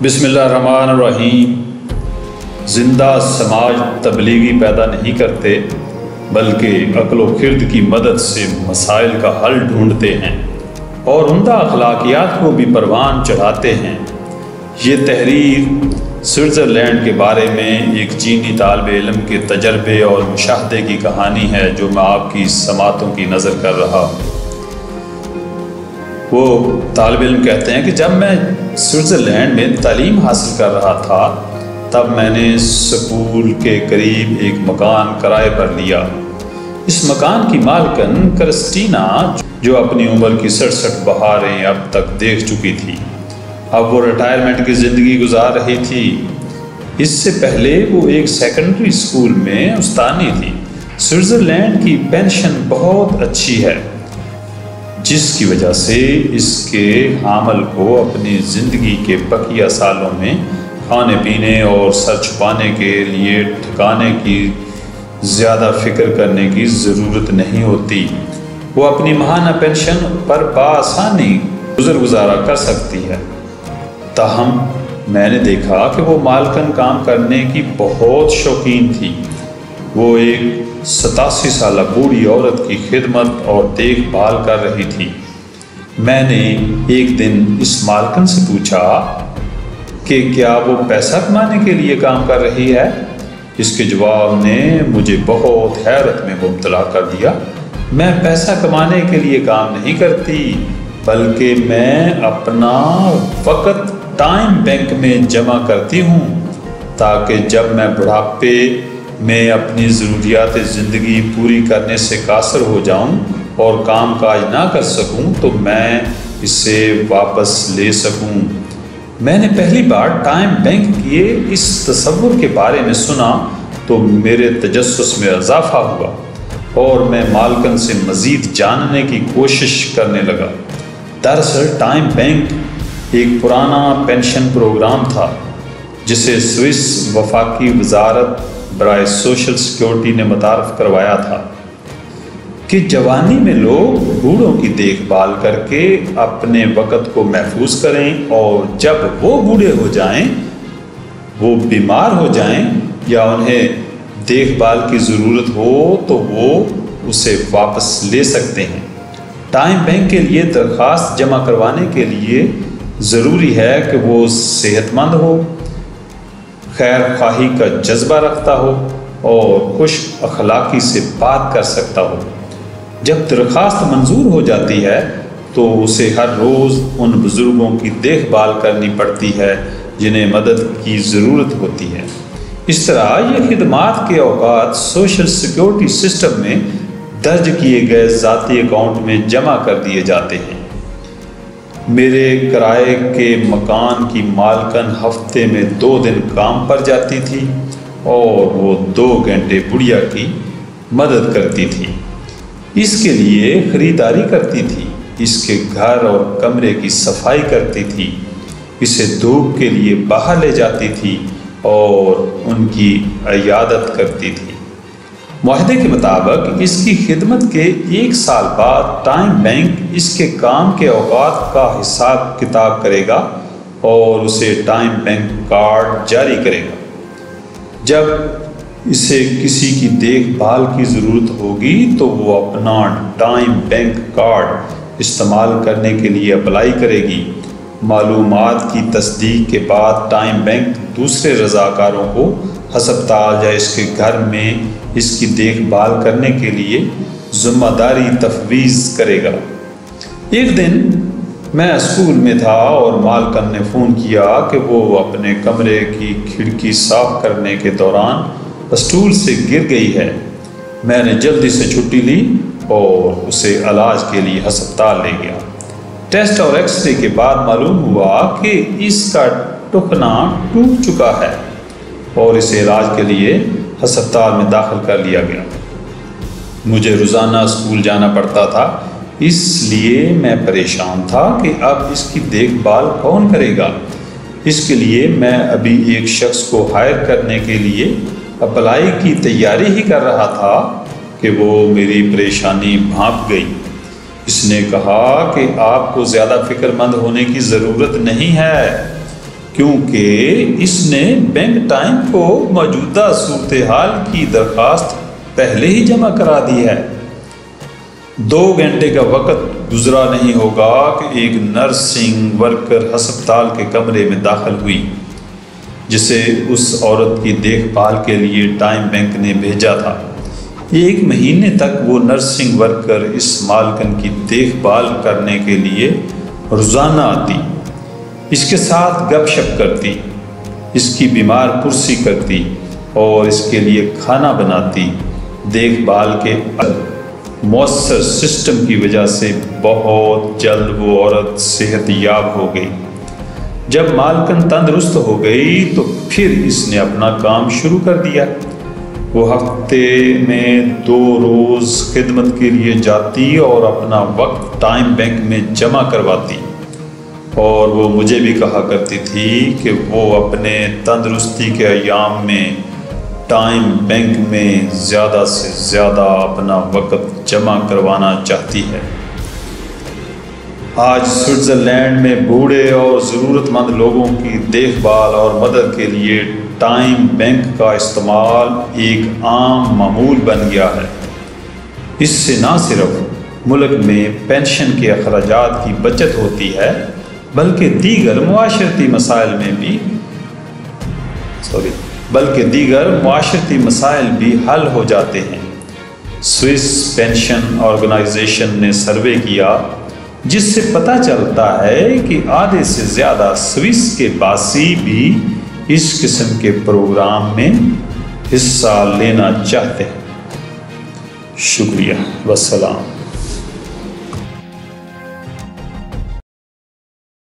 بسم اللہ الرحمن الرحیم۔ زندہ سماج تبلیغی پیدا نہیں کرتے بلکہ عقل و خرد کی مدد سے مسائل کا حل ڈھونڈتے ہیں اور عمدہ اخلاقیات کو بھی پروان چڑھاتے ہیں۔ یہ تحریر سوئٹزرلینڈ کے بارے میں ایک چینی طالب علم کے تجربے اور مشاہدے کی کہانی ہے جو میں آپ کی سماعتوں کی نظر کر رہا ہوں۔ وہ طالب علم کہتے ہیں کہ جب میں سوئٹزرلینڈ میں تعلیم حاصل کر رہا تھا تب میں نے سکول کے قریب ایک مکان کرائے پر لیا۔ اس مکان کی مالکن کرسٹینا جو اپنی عمر کی 67 بہاریں اب تک دیکھ چکی تھی، اب وہ ریٹائرمنٹ کی زندگی گزار رہی تھی۔ اس سے پہلے وہ ایک سیکنڈری اسکول میں استانی تھی۔ سوئٹزرلینڈ کی پینشن بہت اچھی ہے جس کی وجہ سے اس کے حامل کو اپنی زندگی کے بقیہ سالوں میں کھانے پینے اور سر چھپانے کے لیے ٹھکانے کی زیادہ فکر کرنے کی ضرورت نہیں ہوتی۔ وہ اپنی ماہانہ پینشن پر بآسانی گزارا کر سکتی ہے۔ تاہم میں نے دیکھا کہ وہ مالکن کام کرنے کی بہت شوقین تھی۔ وہ ایک 87 سالہ بوڑھی عورت کی خدمت اور دیکھ بھال کر رہی تھی۔ میں نے ایک دن اس مالکن سے پوچھا کہ کیا وہ پیسہ کمانے کے لیے کام کر رہی ہے؟ اس کے جواب نے مجھے بہت حیرت میں مبتلا کر دیا۔ میں پیسہ کمانے کے لیے کام نہیں کرتی بلکہ میں اپنا وقت ٹائم بینک میں جمع کرتی ہوں تاکہ جب میں بڑھاپے میں اپنی ضروریات زندگی پوری کرنے سے قاصر ہو جاؤں اور کام کاج نہ کر سکوں تو میں اسے واپس لے سکوں۔ میں نے پہلی بار ٹائم بینک کے اس تصور کے بارے میں سنا تو میرے تجسس میں اضافہ ہوا اور میں مالکن سے مزید جاننے کی کوشش کرنے لگا۔ دراصل ٹائم بینک ایک پرانا پینشن پروگرام تھا جسے سوئس وفاقی وزارت برائے سوشل سیکیورٹی نے متعارف کروایا تھا کہ جوانی میں لوگ بوڑھوں کی دیکھ بھال کر کے اپنے وقت کو محفوظ کریں اور جب وہ بوڑھے ہو جائیں، وہ بیمار ہو جائیں یا انہیں دیکھ بھال کی ضرورت ہو تو وہ اسے واپس لے سکتے ہیں۔ ٹائم بینک کے لیے درخواست جمع کروانے کے لیے ضروری ہے کہ وہ صحت مند ہو، خیر خواہی کا جذبہ رکھتا ہو اور خوش اخلاقی سے بات کر سکتا ہو۔ جب درخواست منظور ہو جاتی ہے تو اسے ہر روز ان بزرگوں کی دیکھ بھال کرنی پڑتی ہے جنہیں مدد کی ضرورت ہوتی ہے۔ اس طرح یہ خدمات کے اوقات سوشل سیکیورٹی سسٹم میں درج کیے گئے ذاتی اکاؤنٹ میں جمع کر دیے جاتے ہیں۔ میرے کرائے کے مکان کی مالکن ہفتے میں 2 دن کام پر جاتی تھی اور وہ 2 گھنٹے بڑھیا کی مدد کرتی تھی، اس کے لیے خریداری کرتی تھی، اس کے گھر اور کمرے کی صفائی کرتی تھی، اسے دھوپ کے لیے باہر لے جاتی تھی اور ان کی عیادت کرتی تھی۔ معاہدے کے مطابق اس کی خدمت کے 1 سال بعد ٹائم بینک اس کے کام کے اوقات کا حساب کتاب کرے گا اور اسے ٹائم بینک کارڈ جاری کرے گا۔ جب اسے کسی کی دیکھ بھال کی ضرورت ہوگی تو وہ اپنا ٹائم بینک کارڈ استعمال کرنے کے لیے اپلائی کرے گی۔ معلومات کی تصدیق کے بعد ٹائم بینک دوسرے رضاکاروں کو ہسپتال یا اس کے گھر میں اس کی دیکھ بھال کرنے کے لیے ذمہ داری تفویض کرے گا۔ ایک دن میں اسکول میں تھا اور مالکن نے فون کیا کہ وہ اپنے کمرے کی کھڑکی صاف کرنے کے دوران اسٹول سے گر گئی ہے۔ میں نے جلدی سے چھٹی لی اور اسے علاج کے لیے ہسپتال لے گیا۔ ٹیسٹ اور ایکس رے کے بعد معلوم ہوا کہ اس کا ٹخنا ٹوٹ چکا ہے اور اسے علاج کے لیے ہسپتال میں داخل کر لیا گیا۔ مجھے روزانہ اسکول جانا پڑتا تھا، اس لیے میں پریشان تھا کہ اب اس کی دیکھ بھال کون کرے گا۔ اس کے لیے میں ابھی ایک شخص کو ہائر کرنے کے لیے اپلائی کی تیاری ہی کر رہا تھا کہ وہ میری پریشانی بھانپ گئی۔ اس نے کہا کہ آپ کو زیادہ فکر مند ہونے کی ضرورت نہیں ہے، کیونکہ اس نے بینک ٹائم کو موجودہ صورتحال کی درخواست پہلے ہی جمع کرا دی ہے۔ 2 گھنٹے کا وقت گزرا نہیں ہوگا کہ ایک نرسنگ ورکر ہسپتال کے کمرے میں داخل ہوئی جسے اس عورت کی دیکھ بھال کے لیے ٹائم بینک نے بھیجا تھا۔ 1 مہینے تک وہ نرسنگ ورکر اس مالکن کی دیکھ بھال کرنے کے لیے روزانہ آتی، اس کے ساتھ گپ شپ کرتی، اس کی بیمار پرسی کرتی اور اس کے لیے کھانا بناتی۔ دیکھ بھال کے مؤثر سسٹم کی وجہ سے بہت جلد وہ عورت صحت یاب ہو گئی۔ جب مالکن تندرست ہو گئی تو پھر اس نے اپنا کام شروع کر دیا۔ وہ ہفتے میں 2 روز خدمت کے لیے جاتی اور اپنا وقت ٹائم بینک میں جمع کرواتی، اور وہ مجھے بھی کہا کرتی تھی کہ وہ اپنے تندرستی کے ایام میں ٹائم بینک میں زیادہ سے زیادہ اپنا وقت جمع کروانا چاہتی ہے۔ آج سوئٹزرلینڈ میں بوڑھے اور ضرورت مند لوگوں کی دیکھ بھال اور مدد کے لیے ٹائم بینک کا استعمال ایک عام معمول بن گیا ہے۔ اس سے نہ صرف ملک میں پینشن کے اخراجات کی بچت ہوتی ہے بلکہ دیگر معاشرتی مسائل بھی حل ہو جاتے ہیں۔ سوئس پینشن آرگنائزیشن نے سروے کیا جس سے پتہ چلتا ہے کہ آدھے سے زیادہ سوئس کے باسی بھی اس قسم کے پروگرام میں حصہ لینا چاہتے ہیں۔ شکریہ، والسلام۔